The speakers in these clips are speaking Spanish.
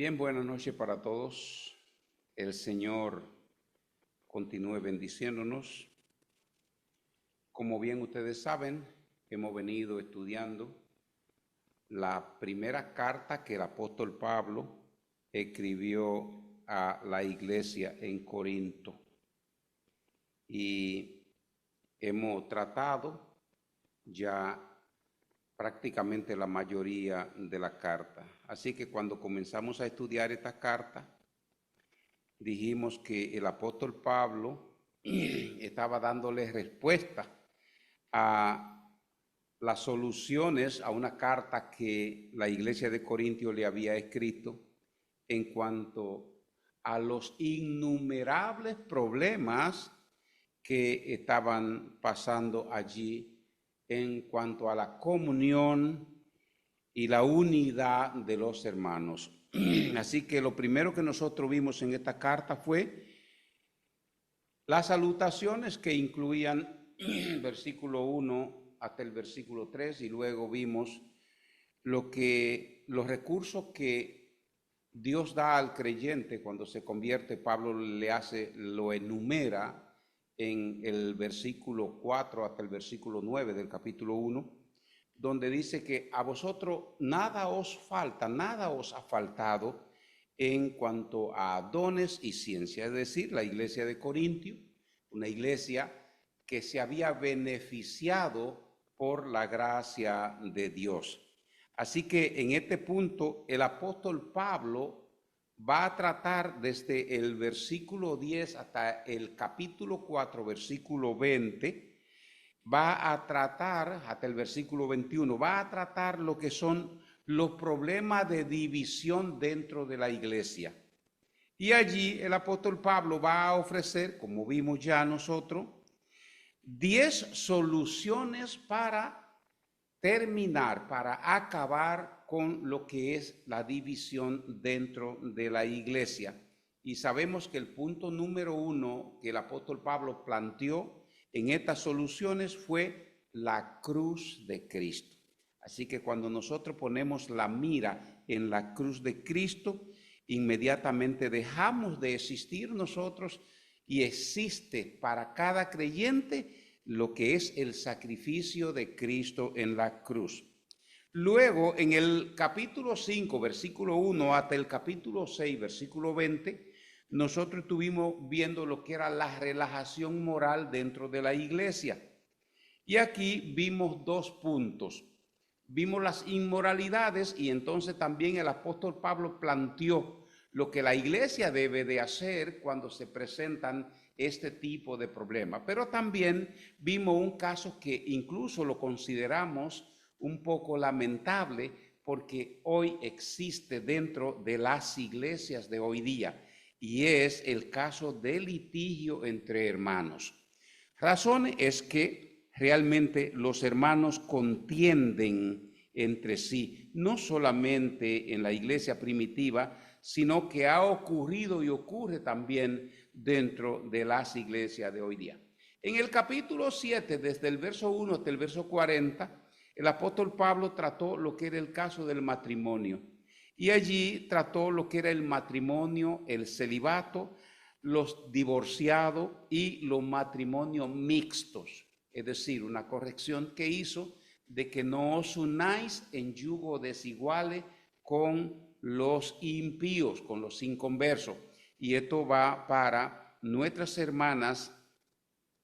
Bien, buenas noches para todos. El Señor continúe bendiciéndonos. Como bien ustedes saben, hemos venido estudiando la primera carta que el apóstol Pablo escribió a la iglesia en Corinto. Y hemos tratado ya prácticamente la mayoría de la carta. Así que cuando comenzamos a estudiar esta carta, dijimos que el apóstol Pablo estaba dándole respuesta a las soluciones a una carta que la iglesia de Corintio le había escrito en cuanto a los innumerables problemas que estaban pasando allí en cuanto a la comunión y la unidad de los hermanos. Así que lo primero que nosotros vimos en esta carta fue las salutaciones que incluían versículo 1 hasta el versículo 3, y luego vimos los recursos que Dios da al creyente cuando se convierte. Pablo lo enumera en el versículo 4 hasta el versículo 9 del capítulo 1, donde dice que a vosotros nada os falta, nada os ha faltado en cuanto a dones y ciencia. Es decir, la iglesia de Corintio, una iglesia que se había beneficiado por la gracia de Dios. Así que en este punto el apóstol Pablo va a tratar desde el versículo 10 hasta el capítulo 4, versículo 20, va a tratar, hasta el versículo 21, va a tratar lo que son los problemas de división dentro de la iglesia. Y allí el apóstol Pablo va a ofrecer, como vimos ya nosotros, 10 soluciones para terminar, para acabar con lo que es la división dentro de la iglesia. Y sabemos que el punto número 1 que el apóstol Pablo planteó en estas soluciones fue la cruz de Cristo. Así que cuando nosotros ponemos la mira en la cruz de Cristo, inmediatamente dejamos de existir nosotros y existe para cada creyente lo que es el sacrificio de Cristo en la cruz. Luego, en el capítulo 5, versículo 1 hasta el capítulo 6, versículo 20, nosotros estuvimos viendo lo que era la relajación moral dentro de la iglesia. Y aquí vimos 2 puntos. Vimos las inmoralidades, y entonces también el apóstol Pablo planteó lo que la iglesia debe de hacer cuando se presentan este tipo de problemas. Pero también vimos un caso que incluso lo consideramos un poco lamentable, porque hoy existe dentro de las iglesias de hoy día, y es el caso de litigio entre hermanos. Razón es que realmente los hermanos contienden entre sí, no solamente en la iglesia primitiva, sino que ha ocurrido y ocurre también dentro de las iglesias de hoy día. En el capítulo 7, desde el verso 1 hasta el verso 40, el apóstol Pablo trató lo que era el caso del matrimonio. Y allí trató lo que era el matrimonio, el celibato, los divorciados y los matrimonios mixtos. Es decir, una corrección que hizo de que no os unáis en yugo desiguales con los impíos, con los inconversos. Y esto va para nuestras hermanas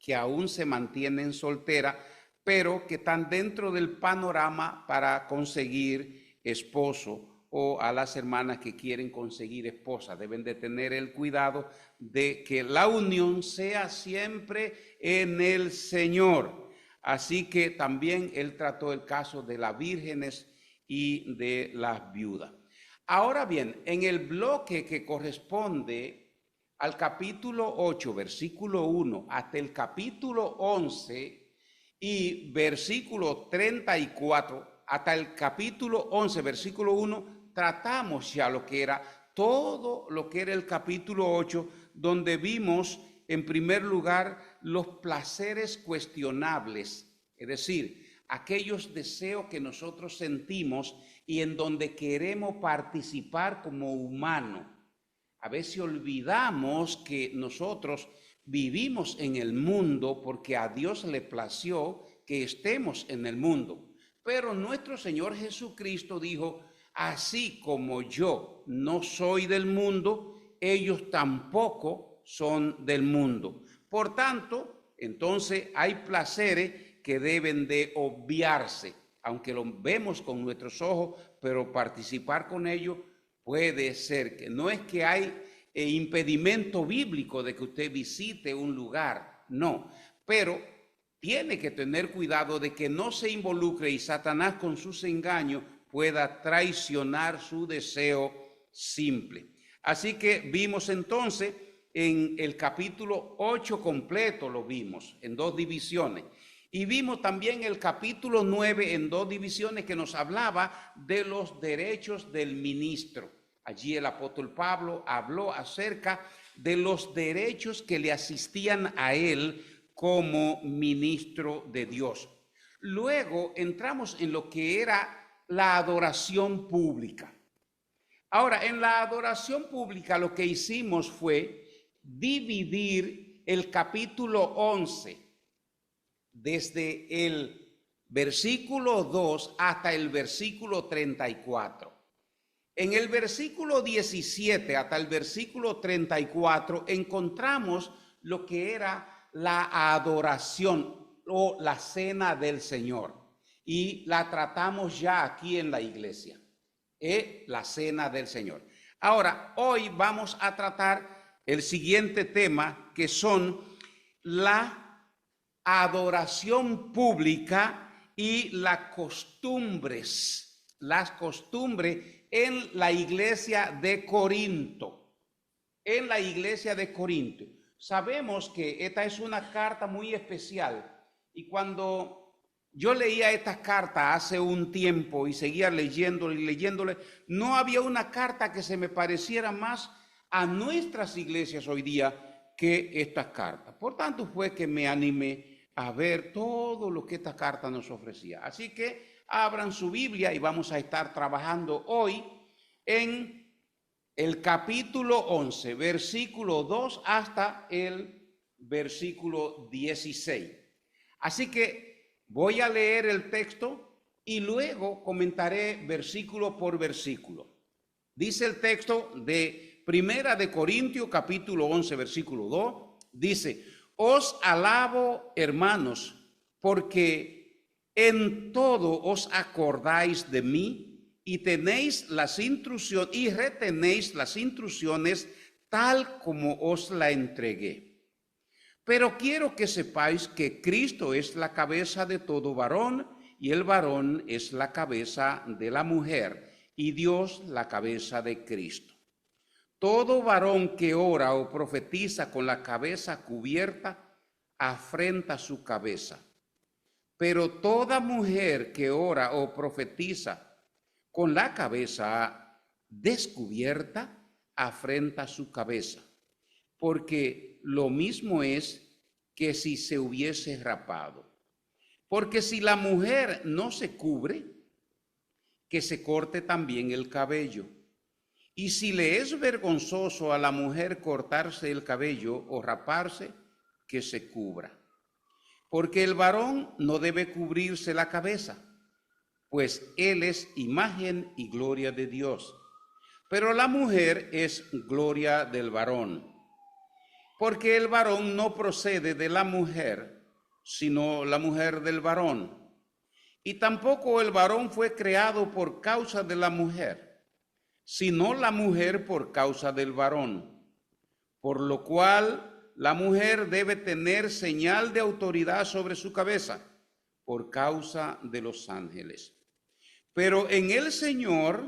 que aún se mantienen solteras, pero que están dentro del panorama para conseguir esposo, o a las hermanas que quieren conseguir esposa. Deben de tener el cuidado de que la unión sea siempre en el Señor. Así que también él trató el caso de las vírgenes y de las viudas. Ahora bien, en el bloque que corresponde al capítulo 8, versículo 1, hasta el capítulo 11 y versículo 34, hasta el capítulo 11, versículo 1, tratamos ya lo que era todo lo que era el capítulo 8, donde vimos en primer lugar los placeres cuestionables, es decir, aquellos deseos que nosotros sentimos y en donde queremos participar como humanos. A veces olvidamos que nosotros vivimos en el mundo porque a Dios le plació que estemos en el mundo. Pero nuestro Señor Jesucristo dijo, así como yo no soy del mundo, ellos tampoco son del mundo. Por tanto, entonces hay placeres que deben de obviarse, aunque lo vemos con nuestros ojos, pero participar con ellos puede ser que no es que hay impedimento bíblico de que usted visite un lugar, no, pero tiene que tener cuidado de que no se involucre y Satanás con sus engaños pueda traicionar su deseo simple. Así que vimos entonces en el capítulo 8 completo, lo vimos en 2 divisiones. Y vimos también el capítulo 9 en 2 divisiones que nos hablaba de los derechos del ministro. Allí el apóstol Pablo habló acerca de los derechos que le asistían a él como ministro de Dios. Luego entramos en lo que era la adoración pública. Ahora, en la adoración pública lo que hicimos fue dividir el capítulo 11 desde el versículo 2 hasta el versículo 34. En el versículo 17 hasta el versículo 34 encontramos lo que era la adoración o la cena del Señor. Y la tratamos ya aquí en la iglesia, la cena del Señor. Ahora, hoy vamos a tratar el siguiente tema, que son la adoración pública y las costumbres en la iglesia de Corinto. En la iglesia de Corinto. Sabemos que esta es una carta muy especial y cuando yo leía esta carta hace un tiempo y seguía leyéndole, no había una carta que se me pareciera más a nuestras iglesias hoy día que esta carta. Por tanto fue que me animé a ver todo lo que esta carta nos ofrecía. Así que abran su Biblia y vamos a estar trabajando hoy en el capítulo 11, versículo 2 hasta el versículo 16. Así que voy a leer el texto y luego comentaré versículo por versículo. Dice el texto de Primera de Corintios, capítulo 11, versículo 2, dice, os alabo, hermanos, porque en todo os acordáis de mí y tenéis las instrucciones y retenéis las instrucciones tal como os la entregué. Pero quiero que sepáis que Cristo es la cabeza de todo varón y el varón es la cabeza de la mujer y Dios la cabeza de Cristo. Todo varón que ora o profetiza con la cabeza cubierta afrenta su cabeza. Pero toda mujer que ora o profetiza con la cabeza descubierta afrenta su cabeza. Porque lo mismo es que si se hubiese rapado. Porque si la mujer no se cubre, que se corte también el cabello. Y si le es vergonzoso a la mujer cortarse el cabello o raparse, que se cubra. Porque el varón no debe cubrirse la cabeza, pues él es imagen y gloria de Dios. Pero la mujer es gloria del varón. Porque el varón no procede de la mujer, sino la mujer del varón. Y tampoco el varón fue creado por causa de la mujer, sino la mujer por causa del varón. Por lo cual la mujer debe tener señal de autoridad sobre su cabeza, por causa de los ángeles. Pero en el Señor,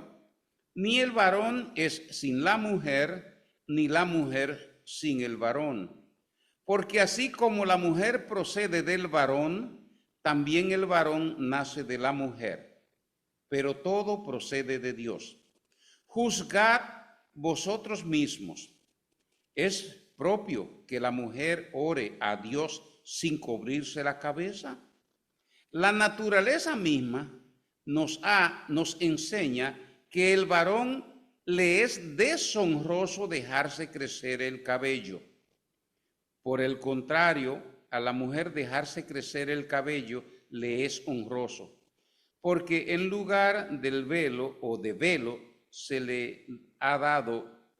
ni el varón es sin la mujer, ni la mujer sin el varón, porque así como la mujer procede del varón, también el varón nace de la mujer, pero todo procede de Dios. Juzgad vosotros mismos. ¿Es propio que la mujer ore a Dios sin cubrirse la cabeza? La naturaleza misma nos enseña que el varón le es deshonroso dejarse crecer el cabello. Por el contrario, a la mujer dejarse crecer el cabello le es honroso, porque en lugar del velo o de velo se le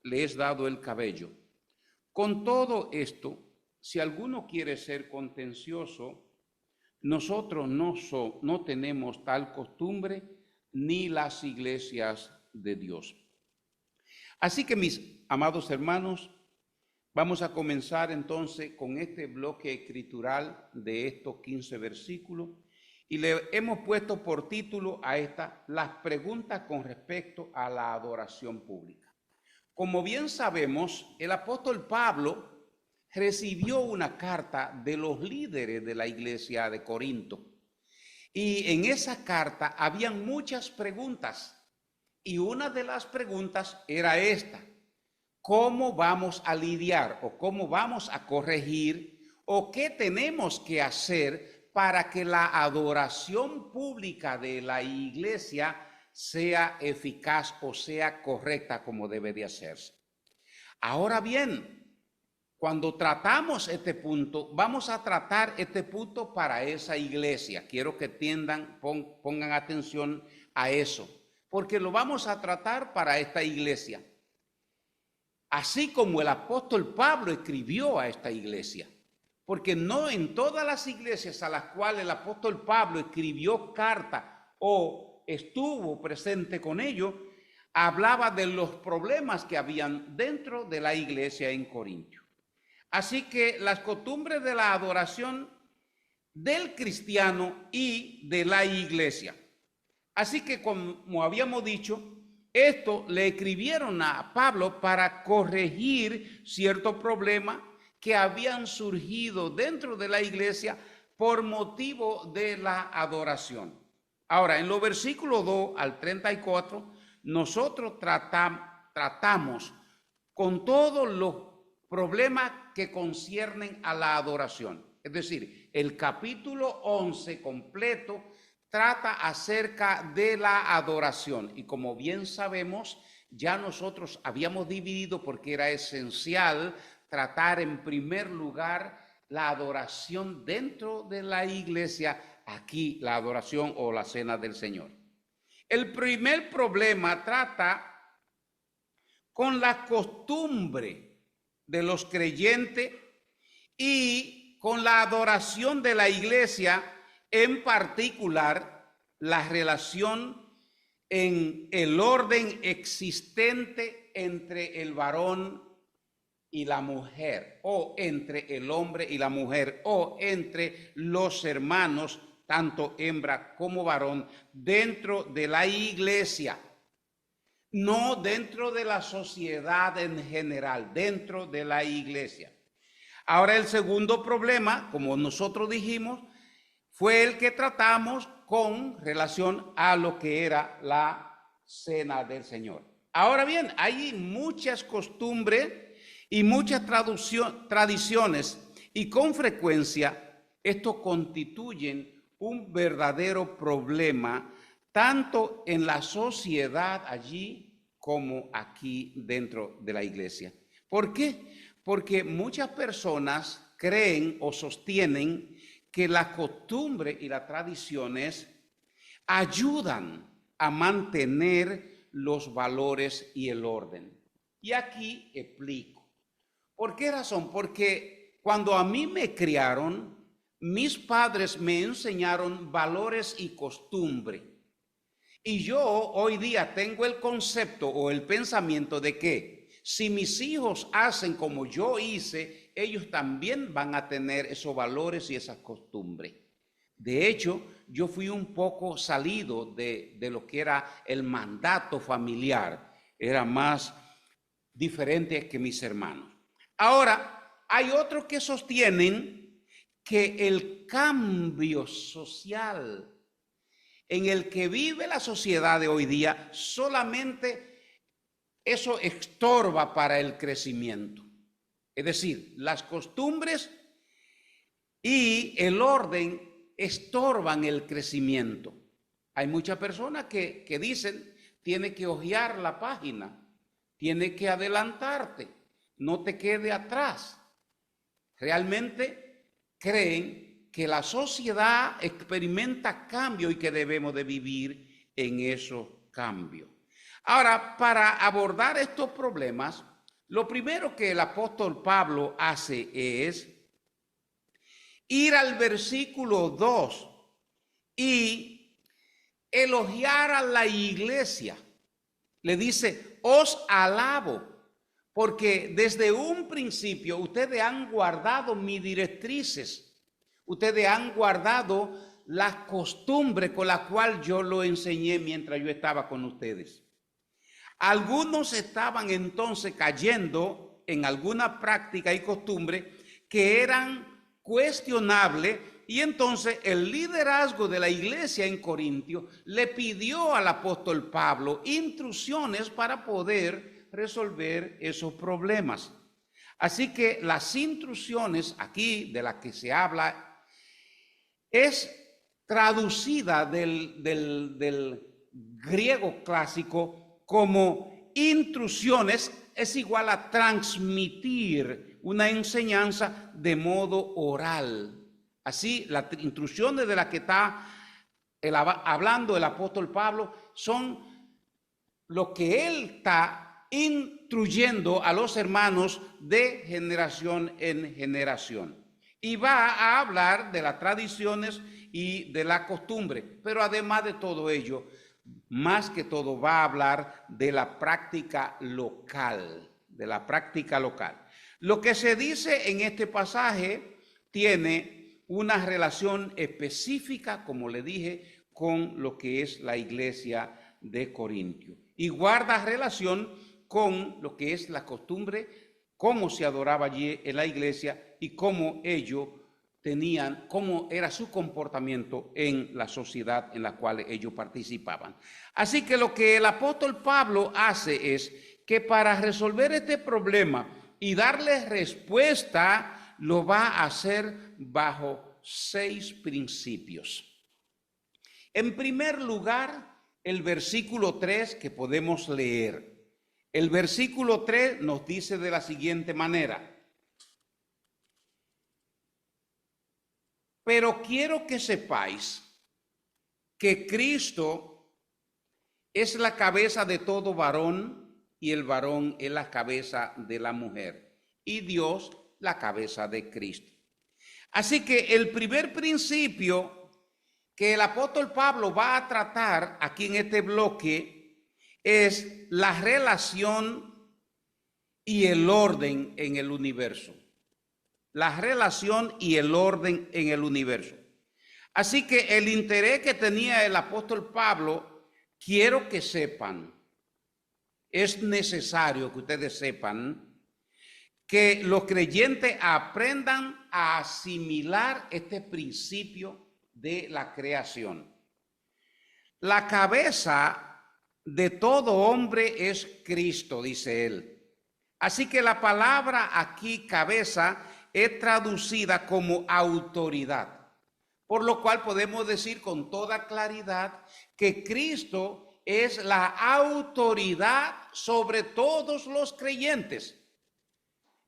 es dado el cabello. Con todo esto, si alguno quiere ser contencioso, nosotros no tenemos tal costumbre ni las iglesias de Dios. Así que, mis amados hermanos, vamos a comenzar entonces con este bloque escritural de estos 15 versículos y le hemos puesto por título a esta las preguntas con respecto a la adoración pública. Como bien sabemos, el apóstol Pablo recibió una carta de los líderes de la iglesia de Corinto y en esa carta habían muchas preguntas y una de las preguntas era esta: ¿cómo vamos a lidiar o cómo vamos a corregir o qué tenemos que hacer para que la adoración pública de la iglesia sea eficaz o sea correcta como debe de hacerse? Ahora bien, cuando tratamos este punto, vamos a tratar este punto para esa iglesia. Quiero que pongan atención a eso, porque lo vamos a tratar para esta iglesia. Así como el apóstol Pablo escribió a esta iglesia, porque no en todas las iglesias a las cuales el apóstol Pablo escribió carta o estuvo presente con ellos, hablaba de los problemas que habían dentro de la iglesia en Corinto. Así que las costumbres de la adoración del cristiano y de la iglesia. Así que, como habíamos dicho, esto le escribieron a Pablo para corregir ciertos problemas que habían surgido dentro de la iglesia por motivo de la adoración. Ahora, en los versículos 2 al 34, nosotros tratamos con todos los problemas que conciernen a la adoración. Es decir, el capítulo 11 completo trata acerca de la adoración. Y como bien sabemos, ya nosotros habíamos dividido porque era esencial tratar en primer lugar la adoración dentro de la iglesia, aquí la adoración o la cena del Señor. El primer problema trata con la costumbre de los creyentes y con la adoración de la iglesia, en particular la relación en el orden existente entre el varón y la mujer, o entre el hombre y la mujer, o entre los hermanos, tanto hembra como varón, dentro de la iglesia. No dentro de la sociedad en general, dentro de la iglesia. Ahora, el segundo problema, como nosotros dijimos, fue el que tratamos con relación a lo que era la cena del Señor. Ahora bien, hay muchas costumbres y muchas tradiciones, y con frecuencia esto constituyen un verdadero problema tanto en la sociedad allí como aquí dentro de la iglesia. ¿Por qué? Porque muchas personas creen o sostienen que la costumbre y las tradiciones ayudan a mantener los valores y el orden. Y aquí explico. ¿Por qué razón? Porque cuando a mí me criaron, mis padres me enseñaron valores y costumbre. Y yo hoy día tengo el concepto o el pensamiento de que si mis hijos hacen como yo hice, ellos también van a tener esos valores y esas costumbres. De hecho, yo fui un poco salido de lo que era el mandato familiar. Era más diferente que mis hermanos. Ahora, hay otros que sostienen que el cambio social en el que vive la sociedad de hoy día, solamente eso estorba para el crecimiento. Es decir, las costumbres y el orden estorban el crecimiento. Hay muchas personas que dicen, tiene que hojear la página, tiene que adelantarte, no te quede atrás. Realmente creen que la sociedad experimenta cambio y que debemos de vivir en esos cambios. Ahora, para abordar estos problemas, lo primero que el apóstol Pablo hace es ir al versículo 2 y elogiar a la iglesia. Le dice, os alabo, porque desde un principio ustedes han guardado mis directrices, ustedes han guardado las costumbres con las cuales yo lo enseñé mientras yo estaba con ustedes. Algunos estaban entonces cayendo en alguna práctica y costumbre que eran cuestionables, y entonces el liderazgo de la iglesia en Corintio le pidió al apóstol Pablo instrucciones para poder resolver esos problemas. Así que las instrucciones aquí de las que se habla es traducida del griego clásico como instrucciones, es igual a transmitir una enseñanza de modo oral. Así, las instrucciones de las que está hablando el apóstol Pablo son lo que él está instruyendo a los hermanos de generación en generación. Y va a hablar de las tradiciones y de la costumbre, pero además de todo ello, más que todo va a hablar de la práctica local, Lo que se dice en este pasaje tiene una relación específica, como le dije, con lo que es la iglesia de Corintio. Y guarda relación con lo que es la costumbre, cómo se adoraba allí en la iglesia y cómo ellos tenían, cómo era su comportamiento en la sociedad en la cual ellos participaban. Así que lo que el apóstol Pablo hace es que para resolver este problema y darle respuesta, lo va a hacer bajo 6 principios. En primer lugar, el versículo 3 que podemos leer. El versículo 3 nos dice de la siguiente manera: pero quiero que sepáis que Cristo es la cabeza de todo varón, y el varón es la cabeza de la mujer, y Dios la cabeza de Cristo. Así que el primer principio que el apóstol Pablo va a tratar aquí en este bloque es la relación y el orden en el universo. La relación y el orden en el universo. Así que el interés que tenía el apóstol Pablo, quiero que sepan, es necesario que ustedes sepan que los creyentes aprendan a asimilar este principio de la creación. La cabeza de todo hombre es Cristo, dice él. Así que la palabra aquí, cabeza, es traducida como autoridad, por lo cual podemos decir con toda claridad que Cristo es la autoridad sobre todos los creyentes.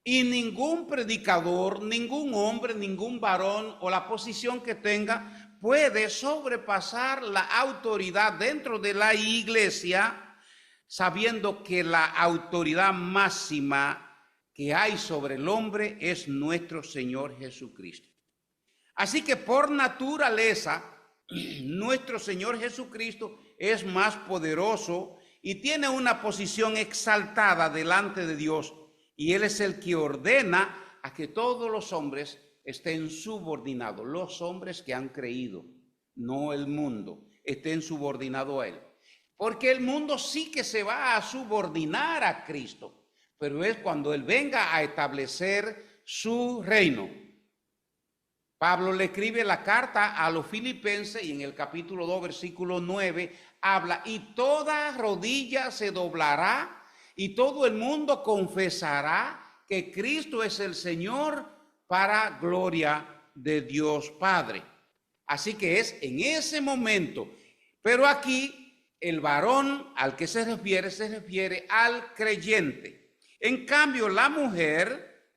Y ningún predicador, ningún hombre, ningún varón o la posición que tenga puede sobrepasar la autoridad dentro de la iglesia, sabiendo que la autoridad máxima que hay sobre el hombre es nuestro Señor Jesucristo. Así que por naturaleza, nuestro Señor Jesucristo es más poderoso y tiene una posición exaltada delante de Dios. Y Él es el que ordena a que todos los hombres estén subordinados. Los hombres que han creído, no el mundo, estén subordinados a Él. Porque el mundo sí que se va a subordinar a Cristo, pero es cuando Él venga a establecer su reino. Pablo le escribe la carta a los filipenses y en el capítulo 2, versículo 9, habla, y toda rodilla se doblará y todo el mundo confesará que Cristo es el Señor para gloria de Dios Padre. Así que es en ese momento, Pero aquí el varón al que se refiere al creyente. En cambio, la mujer,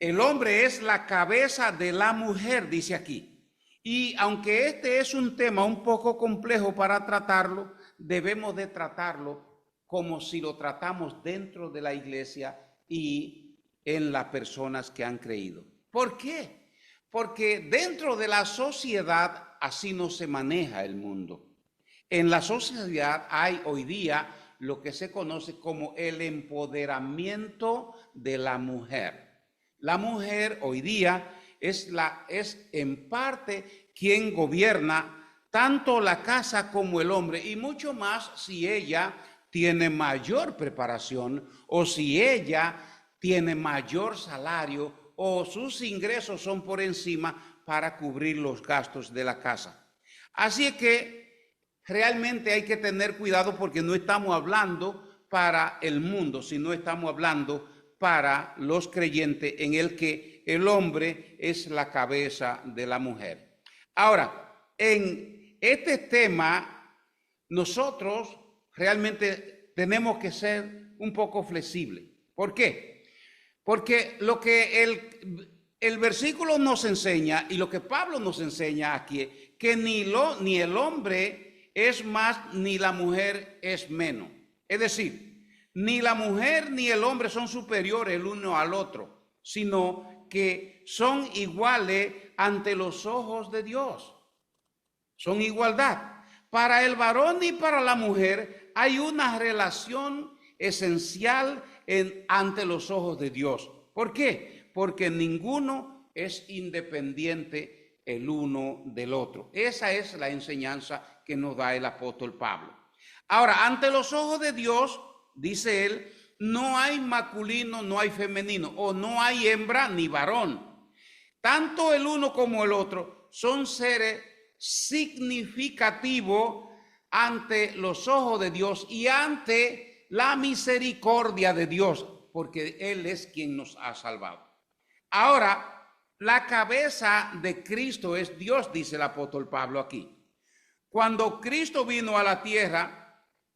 el hombre es la cabeza de la mujer, dice aquí. Y aunque este es un tema un poco complejo para tratarlo, debemos de tratarlo como si lo tratamos dentro de la iglesia y en las personas que han creído. ¿Por qué? Porque dentro de la sociedad así no se maneja el mundo. En la sociedad hay hoy día lo que se conoce como el empoderamiento de la mujer. La mujer hoy día es en parte quien gobierna tanto la casa como el hombre, y mucho más si ella tiene mayor preparación o si ella tiene mayor salario o sus ingresos son por encima para cubrir los gastos de la casa. Así que realmente hay que tener cuidado porque no estamos hablando para el mundo, sino estamos hablando para los creyentes en el que el hombre es la cabeza de la mujer. Ahora, en este tema, nosotros realmente tenemos que ser un poco flexibles. ¿Por qué? Porque lo que el versículo nos enseña y lo que Pablo nos enseña aquí es que ni el hombre es más ni la mujer es menos. Es decir, ni la mujer ni el hombre son superiores el uno al otro, sino que son iguales ante los ojos de Dios. Son igualdad. Para el varón y para la mujer hay una relación esencial ante los ojos de Dios. ¿Por qué? Porque ninguno es independiente el uno del otro. Esa es la enseñanza que nos da el apóstol Pablo. Ahora, ante los ojos de Dios, dice él, no hay masculino, no hay femenino, o no hay hembra ni varón. Tanto el uno como el otro son seres significativos ante los ojos de Dios y ante la misericordia de Dios, porque Él es quien nos ha salvado. Ahora, la cabeza de Cristo es Dios, dice el apóstol Pablo aquí. Cuando Cristo vino a la tierra,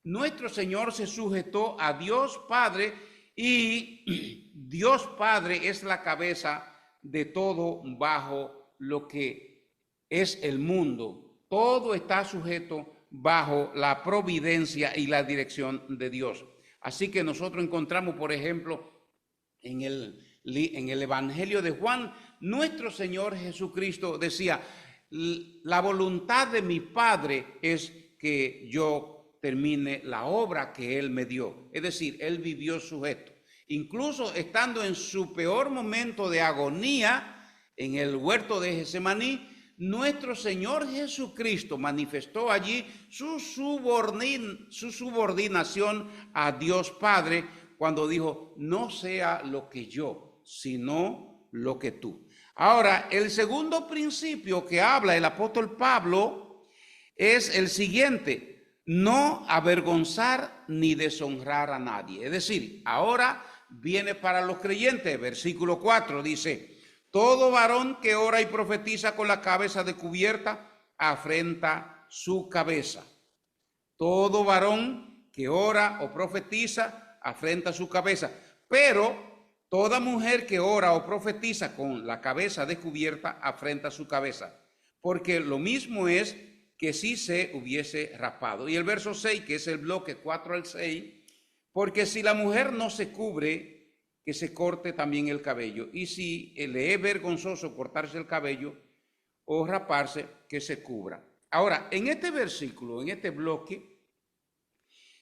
nuestro Señor se sujetó a Dios Padre y Dios Padre es la cabeza de todo bajo lo que es el mundo. Todo está sujeto bajo la providencia y la dirección de Dios. Así que nosotros encontramos, por ejemplo, en el Evangelio de Juan, nuestro Señor Jesucristo decía, la voluntad de mi Padre es que yo termine la obra que Él me dio. Es decir, Él vivió sujeto. Incluso estando en su peor momento de agonía, en el huerto de Getsemaní, nuestro Señor Jesucristo manifestó allí su subordinación a Dios Padre cuando dijo, no sea lo que yo, sino lo que tú. Ahora, el segundo principio que habla el apóstol Pablo es el siguiente, no avergonzar ni deshonrar a nadie. Es decir, ahora viene para los creyentes, versículo 4 dice, todo varón que ora y profetiza con la cabeza descubierta, afrenta su cabeza. Todo varón que ora o profetiza, afrenta su cabeza. Pero toda mujer que ora o profetiza con la cabeza descubierta, afrenta su cabeza. Porque lo mismo es que si se hubiese rapado. Y el verso 6, que es el bloque 4 al 6, porque si la mujer no se cubre, que se corte también el cabello. Y si le es vergonzoso cortarse el cabello o raparse, que se cubra. Ahora, en este versículo, en este bloque,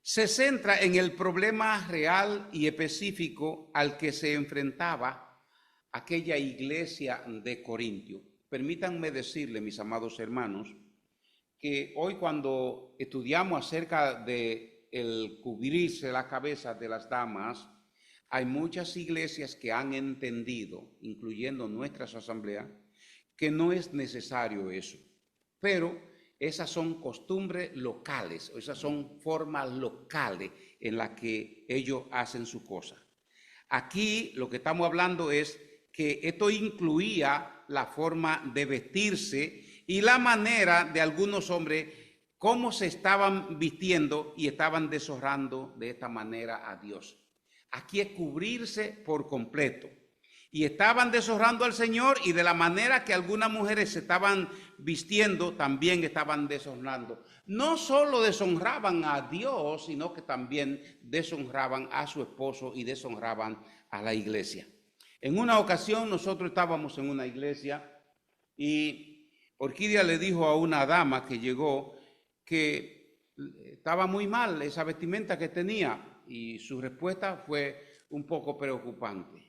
se centra en el problema real y específico al que se enfrentaba aquella iglesia de Corintio. Permítanme decirle, mis amados hermanos, que hoy cuando estudiamos acerca de el cubrirse la cabeza de las damas, hay muchas iglesias que han entendido, incluyendo nuestras asambleas, que no es necesario eso. Pero esas son costumbres locales, esas son formas locales en las que ellos hacen su cosa. Aquí lo que estamos hablando es que esto incluía la forma de vestirse y la manera de algunos hombres cómo se estaban vistiendo y estaban deshonrando de esta manera a Dios. Aquí es cubrirse por completo. Y estaban deshonrando al Señor, y de la manera que algunas mujeres se estaban vistiendo, también estaban deshonrando. No solo deshonraban a Dios, sino que también deshonraban a su esposo y deshonraban a la iglesia. En una ocasión nosotros estábamos en una iglesia y Orquídea le dijo a una dama que llegó que estaba muy mal esa vestimenta que tenía, y su respuesta fue un poco preocupante.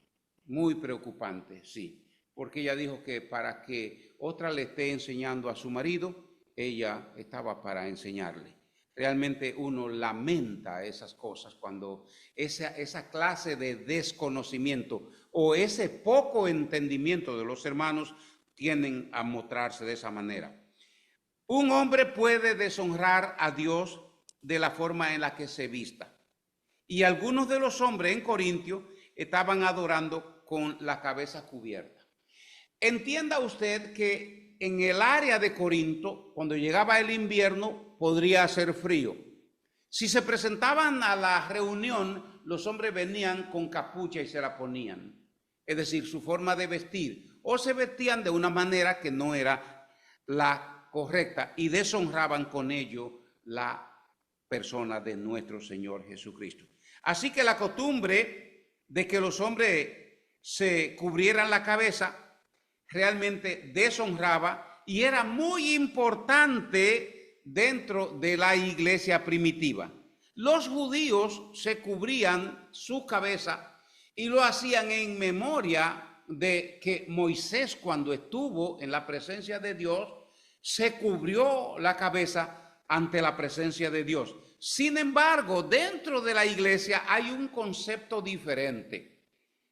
Muy preocupante, sí, porque ella dijo que para que otra le esté enseñando a su marido, ella estaba para enseñarle. Realmente uno lamenta esas cosas cuando esa clase de desconocimiento o ese poco entendimiento de los hermanos tienden a mostrarse de esa manera. Un hombre puede deshonrar a Dios de la forma en la que se vista. Y algunos de los hombres en Corintio estaban adorando con la cabeza cubierta. Entienda usted que en el área de Corinto, cuando llegaba el invierno, podría hacer frío. Si se presentaban a la reunión, los hombres venían con capucha y se la ponían. Es decir, su forma de vestir. O se vestían de una manera que no era la correcta y deshonraban con ello la persona de nuestro Señor Jesucristo. Así que la costumbre de que los hombres se cubrieran la cabeza realmente deshonraba y era muy importante dentro de la iglesia primitiva. Los judíos se cubrían su cabeza y lo hacían en memoria de que Moisés, cuando estuvo en la presencia de Dios, se cubrió la cabeza ante la presencia de Dios. Sin embargo, dentro de la iglesia hay un concepto diferente.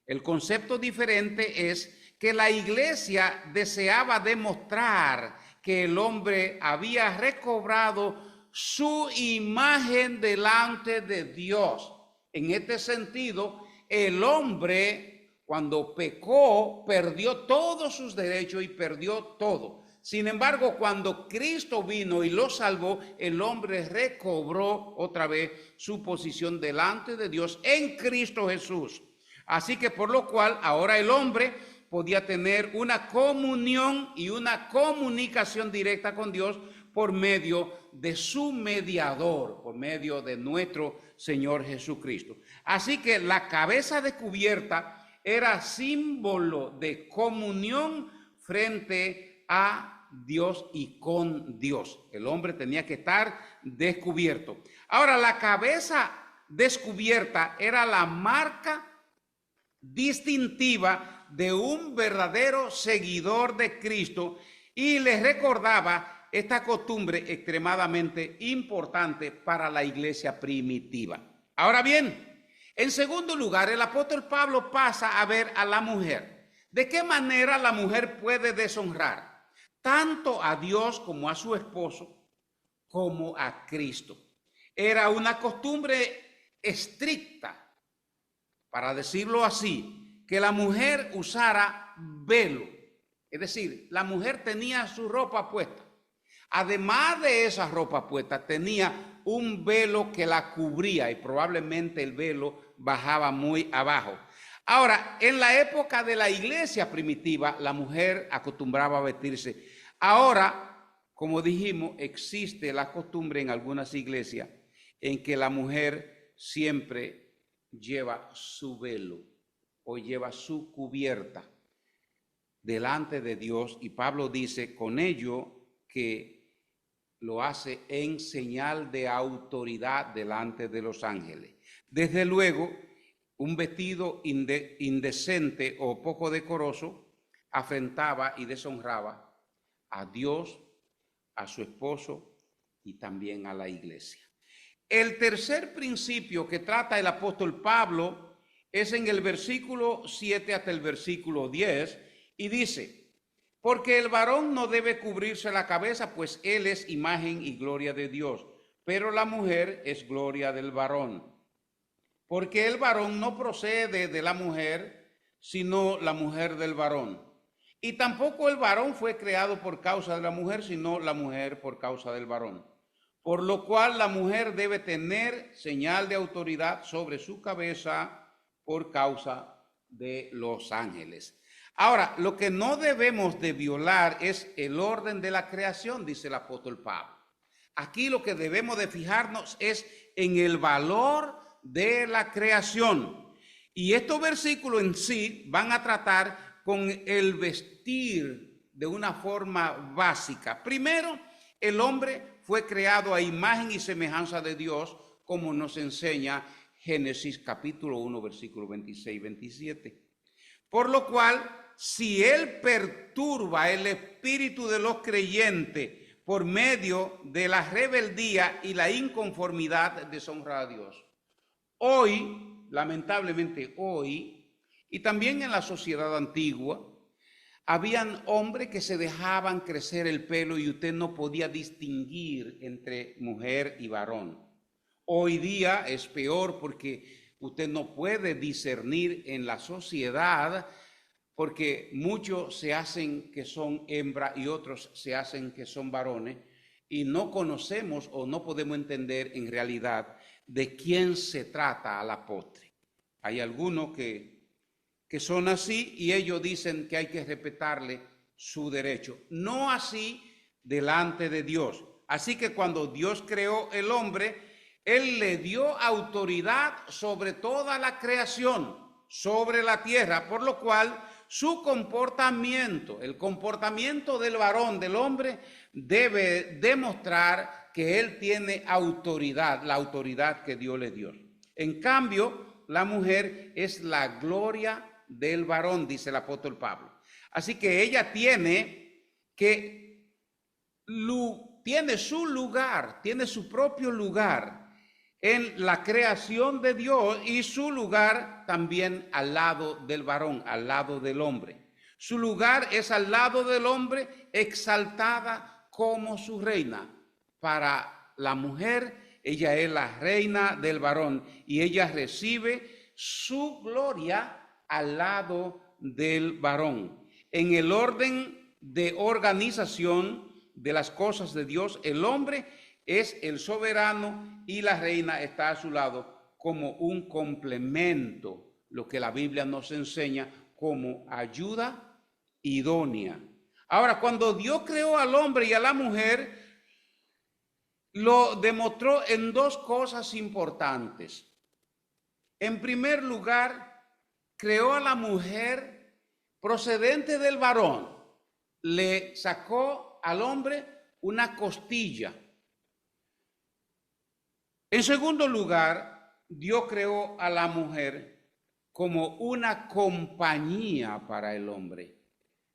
El concepto diferente es que la iglesia deseaba demostrar que el hombre había recobrado su imagen delante de Dios. En este sentido, el hombre, cuando pecó, perdió todos sus derechos y perdió todo. Sin embargo, cuando Cristo vino y lo salvó, el hombre recobró otra vez su posición delante de Dios en Cristo Jesús. Así que por lo cual ahora el hombre podía tener una comunión y una comunicación directa con Dios por medio de su mediador, por medio de nuestro Señor Jesucristo. Así que la cabeza descubierta era símbolo de comunión frente a Dios y con Dios. El hombre tenía que estar descubierto. Ahora, la cabeza descubierta era la marca distintiva de un verdadero seguidor de Cristo y les recordaba esta costumbre extremadamente importante para la iglesia primitiva. Ahora bien, en segundo lugar, el apóstol Pablo pasa a ver a la mujer. ¿De qué manera la mujer puede deshonrar tanto a Dios como a su esposo como a Cristo? Era una costumbre estricta, para decirlo así, que la mujer usara velo. Es decir, la mujer tenía su ropa puesta. Además de esa ropa puesta, tenía un velo que la cubría y probablemente el velo bajaba muy abajo. Ahora, en la época de la iglesia primitiva, la mujer acostumbraba a vestirse. Ahora, como dijimos, existe la costumbre en algunas iglesias en que la mujer siempre lleva su velo o lleva su cubierta delante de Dios, y Pablo dice con ello que lo hace en señal de autoridad delante de los ángeles. Desde luego, un vestido indecente o poco decoroso afrentaba y deshonraba a Dios, a su esposo y también a la iglesia. El tercer principio que trata el apóstol Pablo es en el versículo 7 hasta el versículo 10 y dice: porque el varón no debe cubrirse la cabeza, pues él es imagen y gloria de Dios, pero la mujer es gloria del varón. Porque el varón no procede de la mujer, sino la mujer del varón. Y tampoco el varón fue creado por causa de la mujer, sino la mujer por causa del varón. por lo cual la mujer debe tener señal de autoridad sobre su cabeza por causa de los ángeles. Ahora, lo que no debemos de violar es el orden de la creación, dice el apóstol Pablo. Aquí lo que debemos de fijarnos es en el valor de la creación. Y estos versículos en sí van a tratar con el vestir de una forma básica. Primero, el hombre fue creado a imagen y semejanza de Dios, como nos enseña Génesis capítulo 1, versículo 26 y 27. Por lo cual, si él perturba el espíritu de los creyentes por medio de la rebeldía y la inconformidad, deshonra a Dios. Hoy, lamentablemente hoy, y también en la sociedad antigua, habían hombres que se dejaban crecer el pelo y usted no podía distinguir entre mujer y varón. Hoy día es peor porque usted no puede discernir en la sociedad, porque muchos se hacen que son hembra y otros se hacen que son varones, y no conocemos o no podemos entender en realidad de quién se trata a la postre. Hay algunos que son así y ellos dicen que hay que respetarle su derecho. No así delante de Dios. Así que cuando Dios creó el hombre, Él le dio autoridad sobre toda la creación, sobre la tierra, por lo cual su comportamiento, el comportamiento del varón, del hombre, debe demostrar que él tiene autoridad, la autoridad que Dios le dio. En cambio, la mujer es la gloria del varón, dice el apóstol Pablo. Así que ella tiene su lugar, tiene su propio lugar en la creación de Dios y su lugar también al lado del varón, al lado del hombre. Su lugar es al lado del hombre, exaltada como su reina. Para la mujer, ella es la reina del varón y ella recibe su gloria al lado del varón. En el orden de organización de las cosas de Dios, el hombre es el soberano y la reina está a su lado como un complemento, lo que la Biblia nos enseña como ayuda idónea. Ahora, cuando Dios creó al hombre y a la mujer, lo demostró en dos cosas importantes. En primer lugar, creó a la mujer procedente del varón, le sacó al hombre una costilla. En segundo lugar, Dios creó a la mujer como una compañía para el hombre.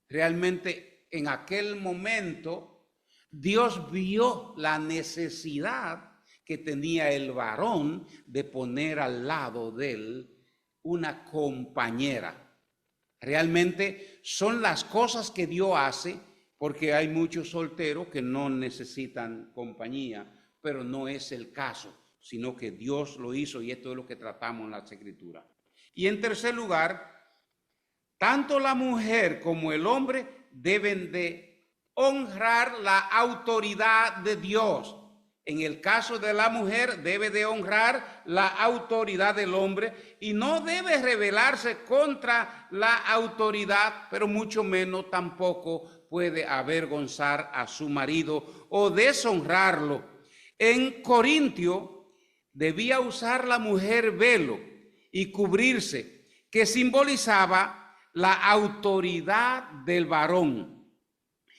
Realmente en aquel momento Dios vio la necesidad que tenía el varón de poner al lado de él una compañera. Realmente son las cosas que Dios hace, porque hay muchos solteros que no necesitan compañía, pero no es el caso, sino que Dios lo hizo y esto es lo que tratamos en las Escrituras. Y en tercer lugar, tanto la mujer como el hombre deben de honrar la autoridad de Dios. En el caso de la mujer debe de honrar la autoridad del hombre y no debe rebelarse contra la autoridad, pero mucho menos tampoco puede avergonzar a su marido o deshonrarlo. En Corintio debía usar la mujer velo y cubrirse, que simbolizaba la autoridad del varón.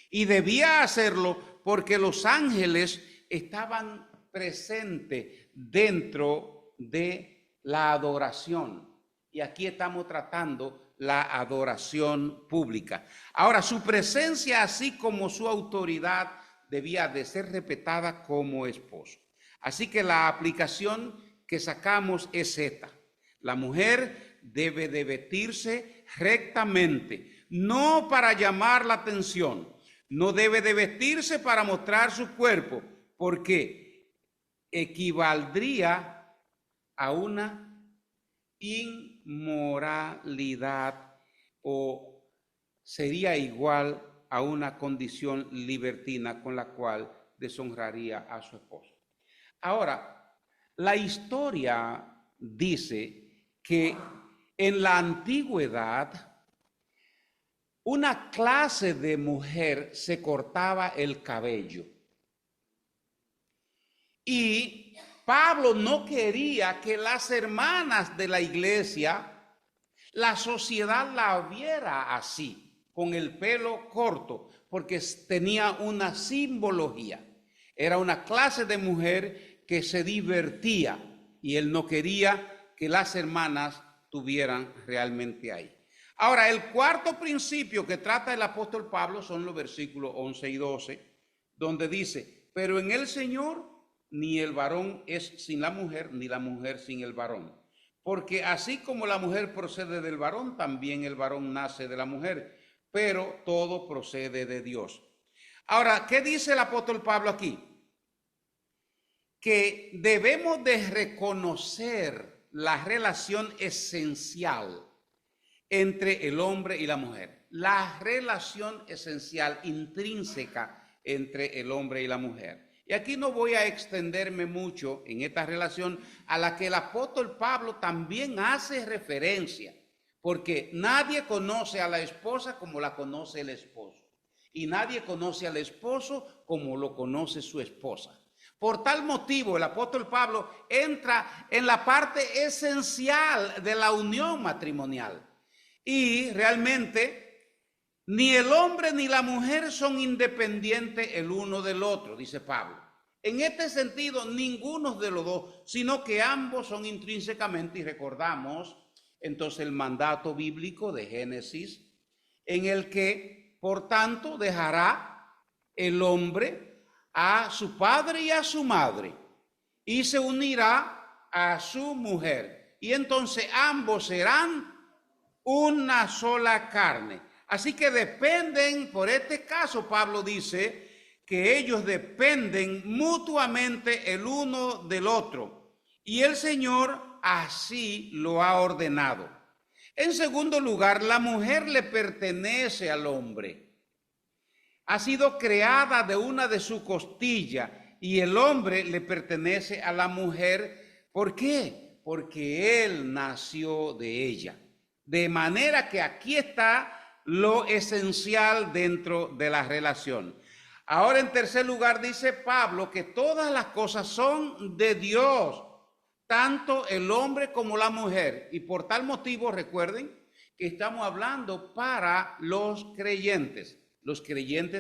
Y debía hacerlo porque los ángeles estaban presentes dentro de la adoración. Y aquí estamos tratando la adoración pública. Ahora, su presencia, así como su autoridad, debía de ser respetada como esposo. Así que la aplicación que sacamos es esta. La mujer debe de vestirse rectamente, no para llamar la atención. No debe de vestirse para mostrar su cuerpo, porque equivaldría a una inmoralidad o sería igual a una condición libertina con la cual deshonraría a su esposo. Ahora, la historia dice que en la antigüedad una clase de mujer se cortaba el cabello. Y Pablo no quería que las hermanas de la iglesia, la sociedad la viera así, con el pelo corto, porque tenía una simbología. Era una clase de mujer que se divertía y él no quería que las hermanas tuvieran realmente ahí. Ahora, el cuarto principio que trata el apóstol Pablo son los versículos 11 y 12, donde dice, pero en el Señor ni el varón es sin la mujer, ni la mujer sin el varón. Porque así como la mujer procede del varón, también el varón nace de la mujer, pero todo procede de Dios. Ahora, ¿qué dice el apóstol Pablo aquí? Que debemos de reconocer la relación esencial entre el hombre y la mujer. La relación esencial, intrínseca entre el hombre y la mujer. Y aquí no voy a extenderme mucho en esta relación a la que el apóstol Pablo también hace referencia, porque nadie conoce a la esposa como la conoce el esposo, y nadie conoce al esposo como lo conoce su esposa. Por tal motivo, el apóstol Pablo entra en la parte esencial de la unión matrimonial. Y realmente ni el hombre ni la mujer son independientes el uno del otro, dice Pablo. En este sentido, ninguno de los dos, sino que ambos son intrínsecamente, y recordamos entonces el mandato bíblico de Génesis, en el que, por tanto, dejará el hombre a su padre y a su madre, y se unirá a su mujer, y entonces ambos serán una sola carne. Así que dependen, por este caso Pablo dice que ellos dependen mutuamente el uno del otro, y el Señor así lo ha ordenado. En segundo lugar, la mujer le pertenece al hombre. Ha sido creada de una de su costilla, y el hombre le pertenece a la mujer. ¿Por qué? Porque él nació de ella. De manera que aquí está lo esencial dentro de la relación. Ahora, en tercer lugar, dice Pablo que todas las cosas son de Dios, tanto el hombre como la mujer. Y por tal motivo, recuerden que estamos hablando para los creyentes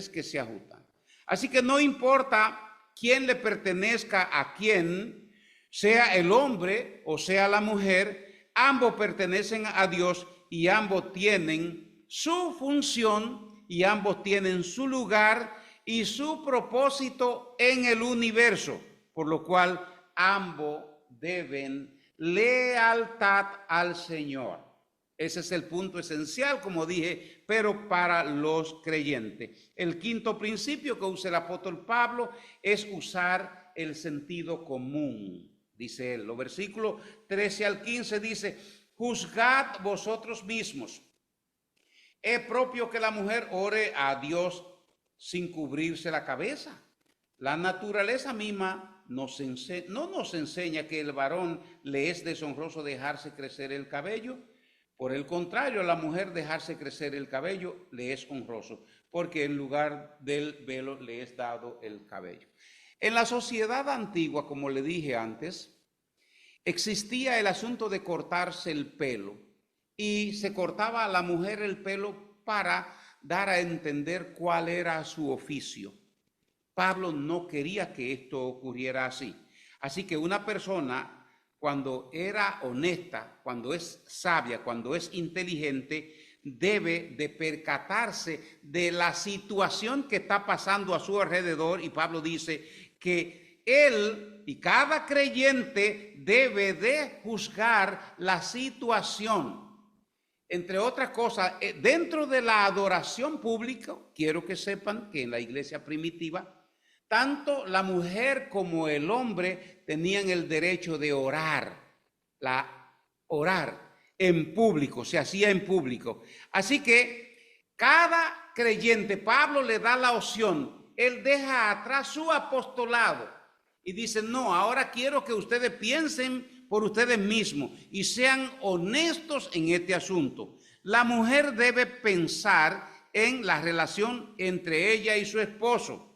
que se ajustan. Así que no importa quién le pertenezca a quién, sea el hombre o sea la mujer, ambos pertenecen a Dios y ambos tienen su función y ambos tienen su lugar y su propósito en el universo, por lo cual ambos deben lealtad al Señor. Ese es el punto esencial, como dije, pero para los creyentes. El quinto principio que usa el apóstol Pablo es usar el sentido común. Dice él, los versículos 13 al 15 dice, juzgad vosotros mismos. ¿Es propio que la mujer ore a Dios sin cubrirse la cabeza? La naturaleza misma no nos enseña que el varón le es deshonroso dejarse crecer el cabello. Por el contrario, a la mujer dejarse crecer el cabello le es honroso, porque en lugar del velo le es dado el cabello. En la sociedad antigua, como le dije antes, existía el asunto de cortarse el pelo, y se cortaba a la mujer el pelo para dar a entender cuál era su oficio. Pablo no quería que esto ocurriera así. Así que una persona, cuando era honesta, cuando es sabia, cuando es inteligente, debe de percatarse de la situación que está pasando a su alrededor, y Pablo dice que él y cada creyente debe de juzgar la situación. Entre otras cosas, dentro de la adoración pública, quiero que sepan que en la iglesia primitiva, tanto la mujer como el hombre tenían el derecho de orar en público, se hacía en público. Así que cada creyente, Pablo le da la opción, él deja atrás su apostolado y dice, no, ahora quiero que ustedes piensen por ustedes mismos y sean honestos en este asunto. La mujer debe pensar en la relación entre ella y su esposo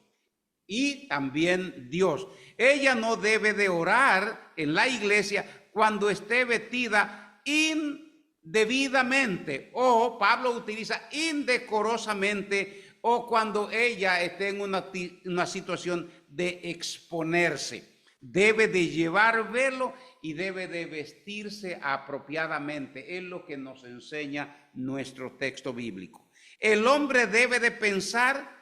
y también Dios. Ella no debe de orar en la iglesia cuando esté vestida indebidamente, o Pablo utiliza indecorosamente, o cuando ella esté en una situación de exponerse. Debe de llevar velo y debe de vestirse apropiadamente. Es lo que nos enseña nuestro texto bíblico. El hombre debe de pensar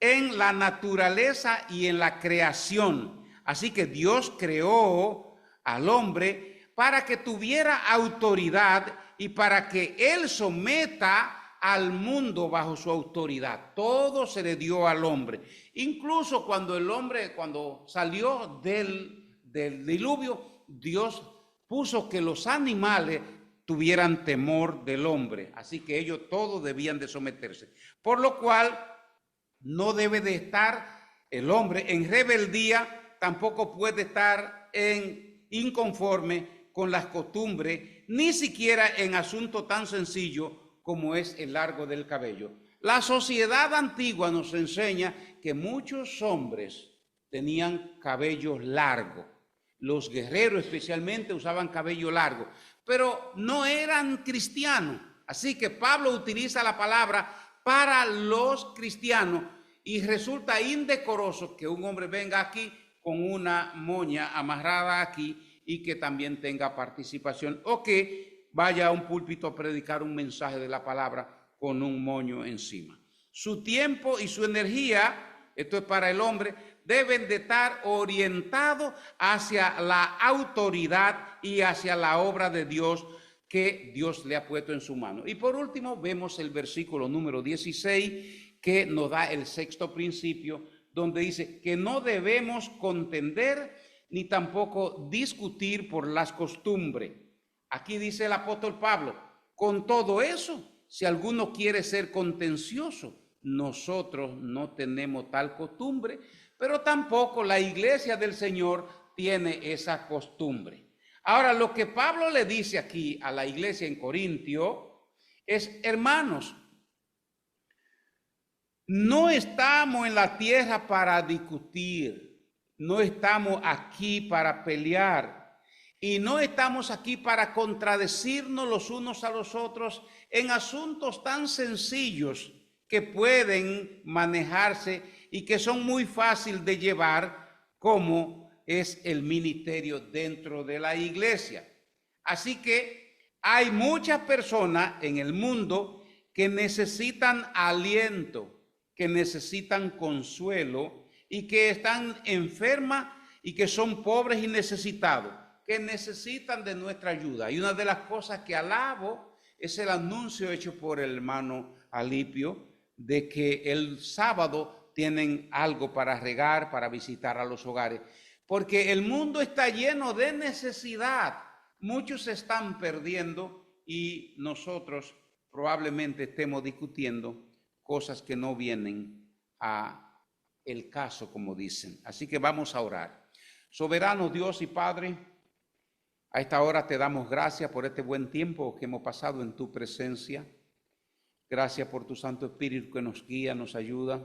en la naturaleza y en la creación. Así que Dios creó al hombre para que tuviera autoridad y para que él someta al mundo bajo su autoridad. Todo se le dio al hombre. Incluso cuando el hombre, cuando salió del diluvio, Dios puso que los animales tuvieran temor del hombre. Así que ellos todos debían de someterse. Por lo cual, no debe de estar el hombre en rebeldía, tampoco puede estar en inconforme con las costumbres, ni siquiera en asunto tan sencillo como es el largo del cabello. La sociedad antigua nos enseña que muchos hombres tenían cabello largo. Los guerreros especialmente usaban cabello largo, pero no eran cristianos. Así que Pablo utiliza la palabra para los cristianos y resulta indecoroso que un hombre venga aquí con una moña amarrada aquí y que también tenga participación, o que vaya a un púlpito a predicar un mensaje de la palabra con un moño encima. Su tiempo y su energía, esto es para el hombre, deben de estar orientados hacia la autoridad y hacia la obra de Dios que Dios le ha puesto en su mano. Y por último vemos el versículo número 16 que nos da el sexto principio, donde dice que no debemos contender ni tampoco discutir por las costumbres. Aquí dice el apóstol Pablo, con todo eso, si alguno quiere ser contencioso, nosotros no tenemos tal costumbre, pero tampoco la iglesia del Señor tiene esa costumbre. Ahora, lo que Pablo le dice aquí a la iglesia en Corintio es, hermanos, no estamos en la tierra para discutir, no estamos aquí para pelear y no estamos aquí para contradecirnos los unos a los otros en asuntos tan sencillos que pueden manejarse y que son muy fáciles de llevar, como es el ministerio dentro de la iglesia. Así que hay muchas personas en el mundo que necesitan aliento, que necesitan consuelo y que están enfermas y que son pobres y necesitados, que necesitan de nuestra ayuda. Y una de las cosas que alabo es el anuncio hecho por el hermano Alipio de que el sábado tienen algo para regar, para visitar a los hogares, porque el mundo está lleno de necesidad. Muchos se están perdiendo y nosotros probablemente estemos discutiendo cosas que no vienen a el caso, como dicen. Así que vamos a orar. Soberano Dios y Padre, a esta hora te damos gracias por este buen tiempo que hemos pasado en tu presencia. Gracias por tu Santo Espíritu que nos guía, nos ayuda.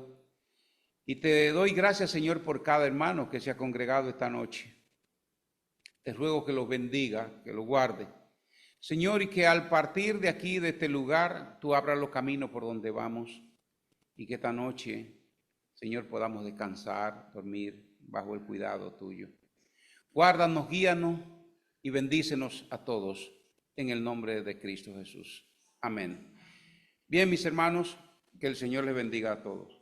Y te doy gracias, Señor, por cada hermano que se ha congregado esta noche. Te ruego que los bendiga, que los guarde. Señor, y que al partir de aquí, de este lugar, tú abras los caminos por donde vamos. Y que esta noche, Señor, podamos descansar, dormir bajo el cuidado tuyo. Guárdanos, guíanos y bendícenos a todos en el nombre de Cristo Jesús. Amén. Bien, mis hermanos, que el Señor les bendiga a todos.